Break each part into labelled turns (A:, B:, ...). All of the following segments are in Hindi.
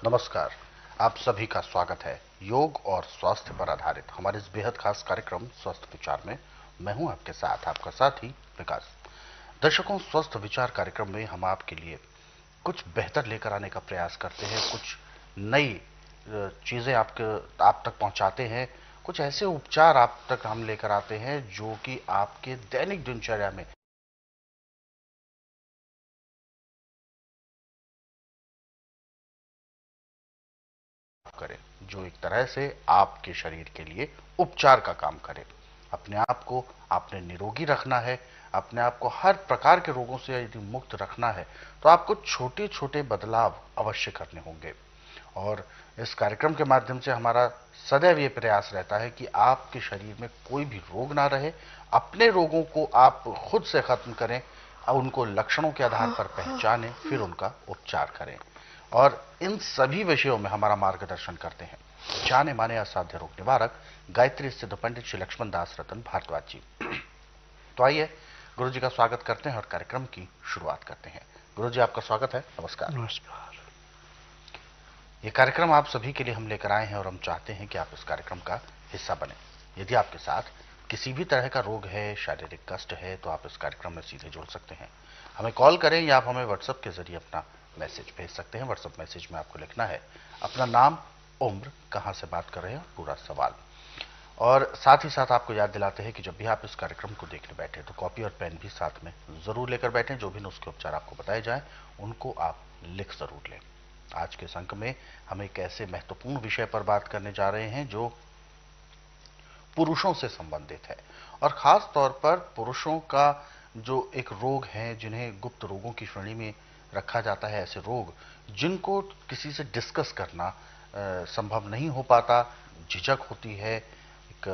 A: नमस्कार। आप सभी का स्वागत है योग और स्वास्थ्य पर आधारित हमारे इस बेहद खास कार्यक्रम स्वस्थ विचार में। मैं हूं आपके साथ आपका साथी विकास। दर्शकों, स्वस्थ विचार कार्यक्रम में हम आपके लिए कुछ बेहतर लेकर आने का प्रयास करते हैं, कुछ नई चीजें आप तक पहुंचाते हैं, कुछ ऐसे उपचार आप तक हम लेकर आते हैं जो कि आपके दैनिक दिनचर्या में करें, जो एक तरह से आपके शरीर के लिए उपचार का काम करे। अपने आप को आपने निरोगी रखना है, अपने आप को हर प्रकार के रोगों से यदि मुक्त रखना है तो आपको छोटे छोटे बदलाव अवश्य करने होंगे। और इस कार्यक्रम के माध्यम से हमारा सदैव ये प्रयास रहता है कि आपके शरीर में कोई भी रोग ना रहे, अपने रोगों को आप खुद से खत्म करें, उनको लक्षणों के आधार पर पहचानें, फिर उनका उपचार करें। और इन सभी विषयों में हमारा मार्गदर्शन करते हैं जाने माने असाध्य रोग निवारक गायत्री स्थित पंडित श्री लक्ष्मण दास रतन भारद्वाज जी। तो आइए गुरु जी का स्वागत करते हैं और कार्यक्रम की शुरुआत करते हैं। गुरु जी, आपका स्वागत है। नमस्कार।
B: नमस्कार।
A: ये कार्यक्रम आप सभी के लिए हम लेकर आए हैं और हम चाहते हैं कि आप इस कार्यक्रम का हिस्सा बने। यदि आपके साथ किसी भी तरह का रोग है, शारीरिक कष्ट है, तो आप इस कार्यक्रम में सीधे जुड़ सकते हैं। हमें कॉल करें या आप हमें व्हाट्सएप के जरिए अपना मैसेज भेज सकते हैं। व्हाट्सएप मैसेज में आपको लिखना है अपना नाम, उम्र, कहां से बात कर रहे हैं, पूरा सवाल। और साथ ही साथ आपको याद दिलाते हैं कि जब भी आप इस कार्यक्रम को देखने बैठे तो कॉपी और पेन भी साथ में जरूर लेकर बैठें। जो भी नुस्खे उपचार आपको बताए जाएं उनको आप लिख जरूर लें। आज के इस अंक में हम एक ऐसे महत्वपूर्ण विषय पर बात करने जा रहे हैं जो पुरुषों से संबंधित है, और खास तौर पर पुरुषों का जो एक रोग है जिन्हें गुप्त रोगों की श्रेणी में रखा जाता है, ऐसे रोग जिनको किसी से डिस्कस करना संभव नहीं हो पाता, झिझक होती है, एक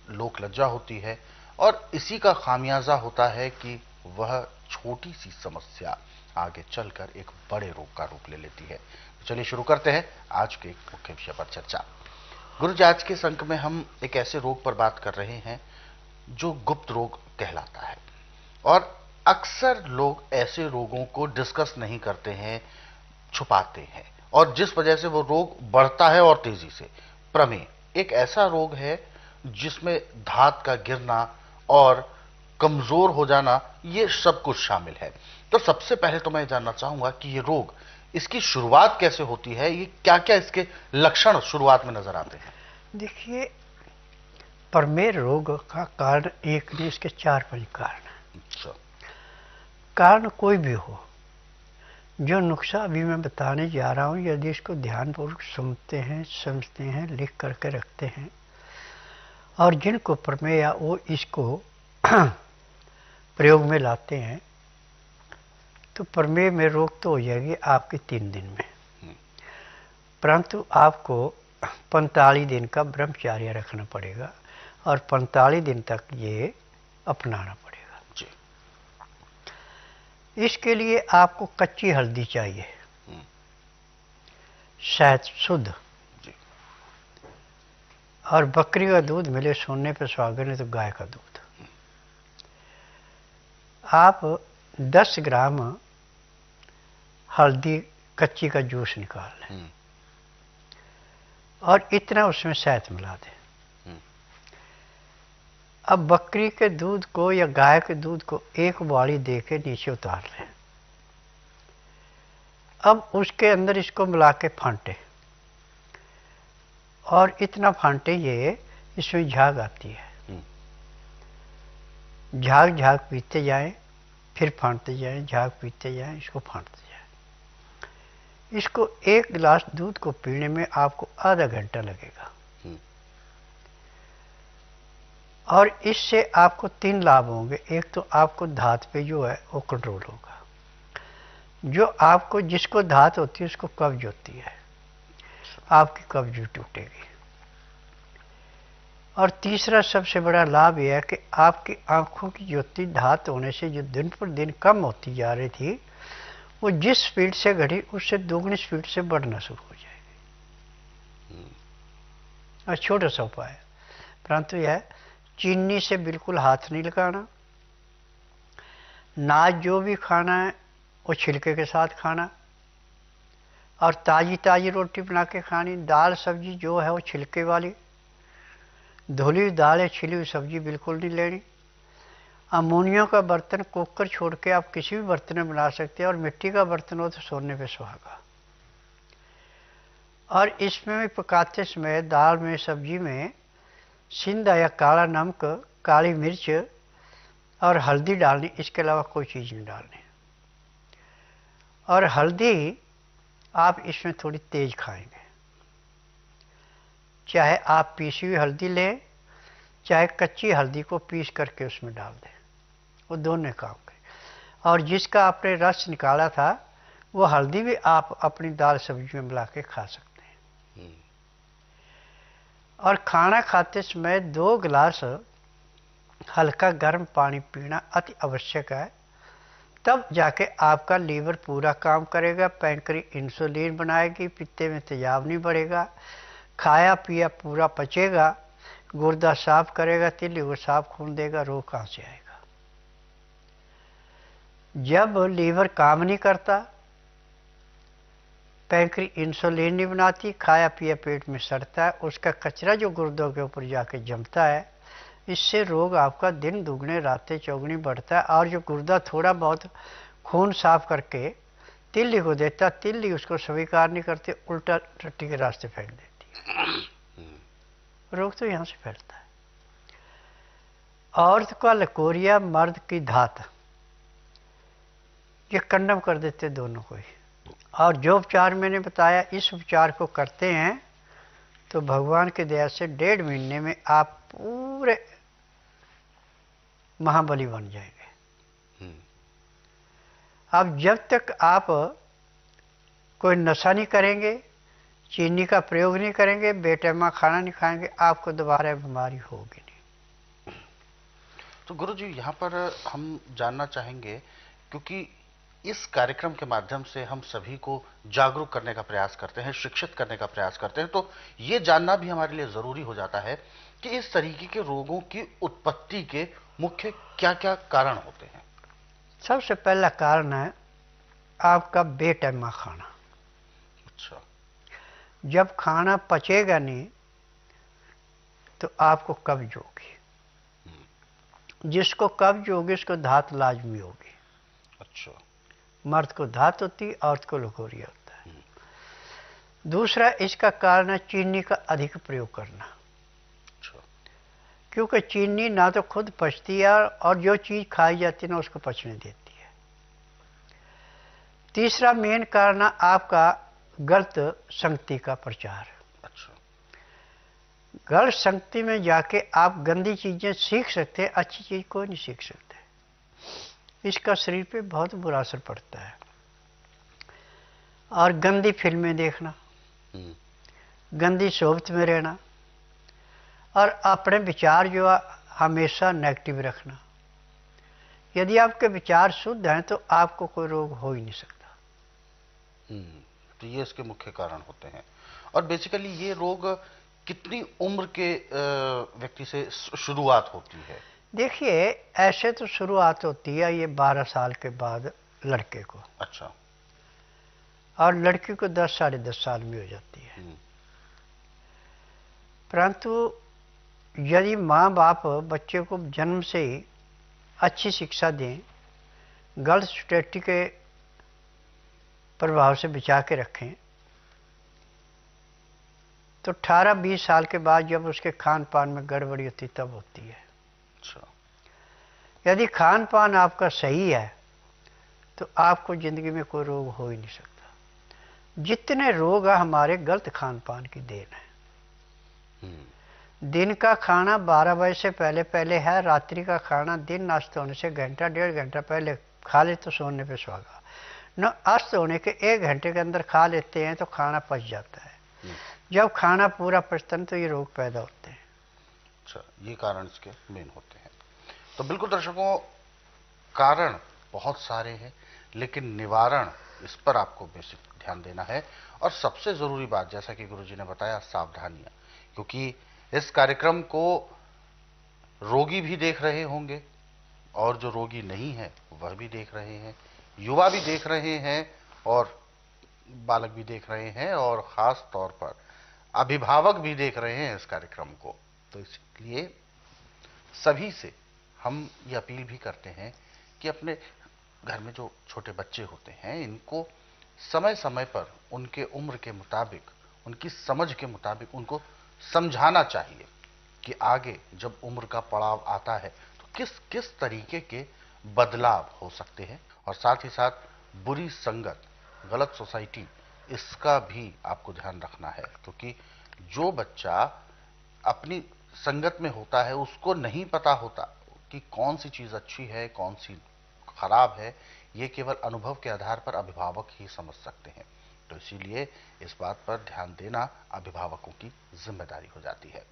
A: लोक लज्जा होती है, और इसी का खामियाजा होता है कि वह छोटी सी समस्या आगे चलकर एक बड़े रोग का रूप ले लेती है। चलिए शुरू करते हैं आज के एक मुख्य विषय पर चर्चा। गुरु जी, आज के इस अंक में हम एक ऐसे रोग पर बात कर रहे हैं जो गुप्त रोग कहलाता है, और अक्सर लोग ऐसे रोगों को डिस्कस नहीं करते हैं, छुपाते हैं, और जिस वजह से वो रोग बढ़ता है और तेजी से। प्रमेय एक ऐसा रोग है जिसमें धात का गिरना और कमजोर हो जाना, ये सब कुछ शामिल है। तो सबसे पहले तो मैं जानना चाहूंगा कि ये रोग, इसकी शुरुआत कैसे होती है, ये क्या क्या इसके लक्षण शुरुआत में नजर आते हैं?
B: देखिए, प्रमेय रोग का कारण एक नहीं, इसके 4-5 कारण हैं।
A: अच्छा।
B: कारण कोई भी हो, जो नुस्खा अभी मैं बताने जा रहा हूँ, यदि इसको ध्यानपूर्वक सुनते हैं, समझते हैं, लिख करके रखते हैं, और जिनको प्रमेय या वो इसको प्रयोग में लाते हैं, तो प्रमेय में रोग तो हो जाएगी आपके 3 दिन में। परंतु आपको 45 दिन का ब्रह्मचर्य रखना पड़ेगा और 45 दिन तक ये अपनाना पड़ेगा
A: जी।
B: इसके लिए आपको कच्ची हल्दी चाहिए, शहद शुद्ध,
A: जी।
B: और बकरी का दूध मिले सोने पे सुहागन, नहीं तो गाय का दूध। आप 10 ग्राम हल्दी कच्ची का जूस निकाल लें और इतना उसमें शहद मिला दें। अब बकरी के दूध को या गाय के दूध को एक बाड़ी दे के नीचे उतार लें। अब उसके अंदर इसको मिला के फांटे, और इतना फांटे ये इसमें झाग आती है। झाग झाग पीते जाएं, फिर फांटते जाएं, झाग पीते जाएं, इसको फांटते जाएं। इसको 1 गिलास दूध को पीने में आपको आधा घंटा लगेगा, और इससे आपको 3 लाभ होंगे। एक तो आपको धात पे जो है वो कंट्रोल होगा। जो आपको, जिसको धात होती है उसको कब्ज होती है, आपकी कब्ज टूटेगी। और तीसरा सबसे बड़ा लाभ यह है कि आपकी आंखों की ज्योति धात होने से जो दिन पर दिन कम होती जा रही थी, वो जिस स्पीड से घटी उससे दोगुनी स्पीड से बढ़ना शुरू हो जाएगी। और छोटा सा उपाय है, परंतु यह चीनी से बिल्कुल हाथ नहीं लगाना। नाज जो भी खाना है वो छिलके के साथ खाना, और ताज़ी ताज़ी रोटी बना के खानी। दाल सब्जी जो है वो छिलके वाली, धुली हुई दाल है, छिली हुई सब्जी बिल्कुल नहीं लेनी। अमोनिया का बर्तन कुकर छोड़ के आप किसी भी बर्तन में बना सकते हैं, और मिट्टी का बर्तन हो तो सोने पे सुहागा। और इसमें भी पकाते समय दाल में सब्जी में सिंधा या काला नमक, काली मिर्च और हल्दी डालनी, इसके अलावा कोई चीज़ नहीं डालनी। और हल्दी आप इसमें थोड़ी तेज खाएंगे, चाहे आप पीसी हुई हल्दी लें, चाहे कच्ची हल्दी को पीस करके उसमें डाल दें, वो दोनों काम करें। और जिसका आपने रस निकाला था वो हल्दी भी आप अपनी दाल सब्जी में मिला के खा सकते हैं। और खाना खाते समय 2 गिलास हल्का गर्म पानी पीना अति आवश्यक है, तब जाके आपका लीवर पूरा काम करेगा, पैंक्री इंसुलिन बनाएगी, पित्ते में तेजाब नहीं बढ़ेगा, खाया पिया पूरा पचेगा, गुर्दा साफ करेगा, तिल्ली को साफ खून देगा, रोग कहाँ से आएगा। जब लीवर काम नहीं करता, पैंक्री इंसुलिन नहीं बनाती, खाया पिया पेट में सड़ता है, उसका कचरा जो गुर्दों के ऊपर जाके जमता है, इससे रोग आपका दिन दुगने रातें चौगुनी बढ़ता है। और जो गुर्दा थोड़ा बहुत खून साफ करके तिल्ली को देता, तिल्ली उसको स्वीकार नहीं करती, उल्टा टट्टी के रास्ते फेंक देती है। रोग तो यहाँ से फैलता है। औरत का लकोरिया, मर्द की धात, ये कंडम कर देते दोनों को ही। और जो उपचार मैंने बताया, इस उपचार को करते हैं तो भगवान की दया से 1.5 महीने में आप पूरे महाबली बन जाएंगे। अब जब तक आप कोई नशा नहीं करेंगे, चीनी का प्रयोग नहीं करेंगे, बेटैमा खाना नहीं खाएंगे, आपको दोबारा बीमारी होगी नहीं।
A: तो गुरु जी, यहाँ पर हम जानना चाहेंगे, क्योंकि इस कार्यक्रम के माध्यम से हम सभी को जागरूक करने का प्रयास करते हैं, शिक्षित करने का प्रयास करते हैं, तो ये जानना भी हमारे लिए जरूरी हो जाता है कि इस तरीके के रोगों की उत्पत्ति के मुख्य क्या क्या कारण होते हैं।
B: सबसे पहला कारण है आपका बेटैमा खाना।
A: अच्छा।
B: जब खाना पचेगा नहीं तो आपको कब्ज होगी, जिसको कब्ज होगी उसको धात लाजमी होगी।
A: अच्छा।
B: मर्द को धात होती, औरत को लकोरिया होता है। दूसरा इसका कारण है चीनी का अधिक प्रयोग करना।
A: अच्छा।
B: क्योंकि चीनी ना तो खुद पचती है और जो चीज खाई जाती है ना उसको पचने देती है। तीसरा मेन कारण है आपका गलत संगति का प्रचार।
A: अच्छा।
B: गलत संगति में जाके आप गंदी चीजें सीख सकते हैं, अच्छी चीज कोई नहीं सीख सकते। इसका शरीर पे बहुत बुरा असर पड़ता है। और गंदी फिल्में देखना, गंदी सोबत में रहना, और अपने विचार जो है हमेशा नेगेटिव रखना। यदि आपके विचार शुद्ध हैं तो आपको कोई रोग हो ही नहीं सकता।
A: तो ये इसके मुख्य कारण होते हैं। और बेसिकली ये रोग कितनी उम्र के व्यक्ति से शुरुआत होती है?
B: देखिए, ऐसे तो शुरुआत होती है ये 12 साल के बाद लड़के को।
A: अच्छा।
B: और लड़की को 10 साढ़े 10 साल में हो जाती है। परंतु यदि माँ बाप बच्चे को जन्म से ही अच्छी शिक्षा दें, गलत सोसाइटी के प्रभाव से बचा के रखें, तो 18-20 साल के बाद जब उसके खान पान में गड़बड़ी होती तब होती है।
A: अच्छा।
B: यदि खान पान आपका सही है तो आपको जिंदगी में कोई रोग हो ही नहीं सकता। जितने रोग है हमारे गलत खान पान की देन है। दिन का खाना 12 बजे से पहले पहले है, रात्रि का खाना दिन नाश्ता होने से घंटा 1.5 घंटा पहले खा ले तो सोने पे सुहागा। न अस्त होने के 1 घंटे के अंदर खा लेते हैं तो खाना पच जाता है। जब खाना पूरा पचता है तो ये रोग पैदा होते हैं।
A: अच्छा, ये कारण इसके मेन होते हैं। तो बिल्कुल दर्शकों, कारण बहुत सारे हैं, लेकिन निवारण, इस पर आपको बेसिक ध्यान देना है। और सबसे जरूरी बात, जैसा कि गुरुजी ने बताया, सावधानियां, क्योंकि इस कार्यक्रम को रोगी भी देख रहे होंगे और जो रोगी नहीं है वह भी देख रहे हैं, युवा भी देख रहे हैं और बालक भी देख रहे हैं और खास तौर पर अभिभावक भी देख रहे हैं इस कार्यक्रम को। तो इसलिए सभी से हम ये अपील भी करते हैं कि अपने घर में जो छोटे बच्चे होते हैं इनको समय समय पर उनके उम्र के मुताबिक, उनकी समझ के मुताबिक उनको समझाना चाहिए कि आगे जब उम्र का पड़ाव आता है तो किस किस तरीके के बदलाव हो सकते हैं। और साथ ही साथ बुरी संगत, गलत सोसाइटी, इसका भी आपको ध्यान रखना है, क्योंकि जो बच्चा अपनी संगत में होता है उसको नहीं पता होता कि कौन सी चीज अच्छी है कौन सी खराब है। ये केवल अनुभव के आधार पर अभिभावक ही समझ सकते हैं। तो इसीलिए इस बात पर ध्यान देना अभिभावकों की जिम्मेदारी हो जाती है।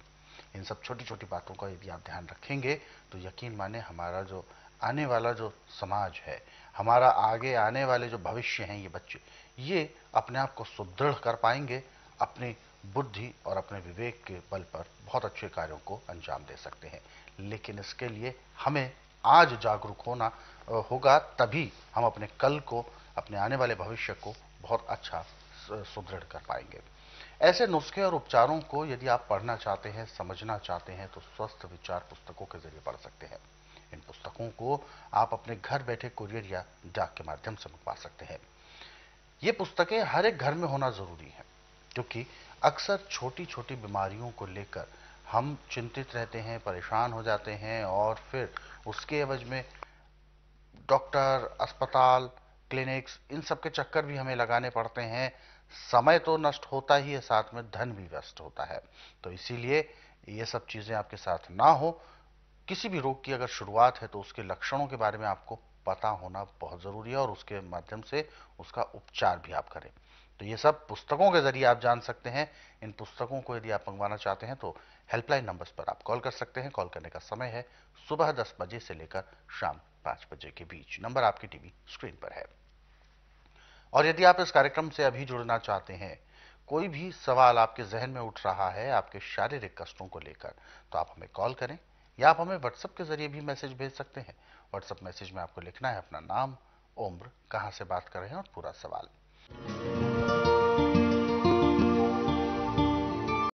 A: इन सब छोटी छोटी बातों का यदि आप ध्यान रखेंगे तो यकीन माने हमारा जो आने वाला जो समाज है, हमारा आगे आने वाले जो भविष्य हैं ये बच्चे, ये अपने आप को सुदृढ़ कर पाएंगे, अपनी बुद्धि और अपने विवेक के बल पर बहुत अच्छे कार्यों को अंजाम दे सकते हैं। लेकिन इसके लिए हमें आज जागरूक होना होगा, तभी हम अपने कल को, अपने आने वाले भविष्य को बहुत अच्छा सुदृढ़ कर पाएंगे। ऐसे नुस्खे और उपचारों को यदि आप पढ़ना चाहते हैं, समझना चाहते हैं तो स्वस्थ विचार पुस्तकों के जरिए पढ़ सकते हैं। इन पुस्तकों को आप अपने घर बैठे कुरियर या डाक के माध्यम से मंगवा सकते हैं। ये पुस्तकें हर एक घर में होना जरूरी है, क्योंकि अक्सर छोटी छोटी बीमारियों को लेकर हम चिंतित रहते हैं, परेशान हो जाते हैं और फिर उसके एवज में डॉक्टर, अस्पताल, क्लिनिक्स, इन सब के चक्कर भी हमें लगाने पड़ते हैं। समय तो नष्ट होता ही है, साथ में धन भी व्यस्त होता है। तो इसीलिए ये सब चीजें आपके साथ ना हो। किसी भी रोग की अगर शुरुआत है तो उसके लक्षणों के बारे में आपको पता होना बहुत जरूरी है और उसके माध्यम से उसका उपचार भी आप करें। तो ये सब पुस्तकों के जरिए आप जान सकते हैं। इन पुस्तकों को यदि आप मंगवाना चाहते हैं तो हेल्पलाइन नंबर्स पर आप कॉल कर सकते हैं। कॉल करने का समय है सुबह 10 बजे से लेकर शाम 5 बजे के बीच। नंबर आपकी टीवी स्क्रीन पर है। और यदि आप इस कार्यक्रम से अभी जुड़ना चाहते हैं, कोई भी सवाल आपके जहन में उठ रहा है आपके शारीरिक कष्टों को लेकर, तो आप हमें कॉल करें या आप हमें व्हाट्सएप के जरिए भी मैसेज भेज सकते हैं। व्हाट्सएप मैसेज में आपको लिखना है अपना नाम, उम्र, कहां से बात कर रहे हैं और पूरा सवाल।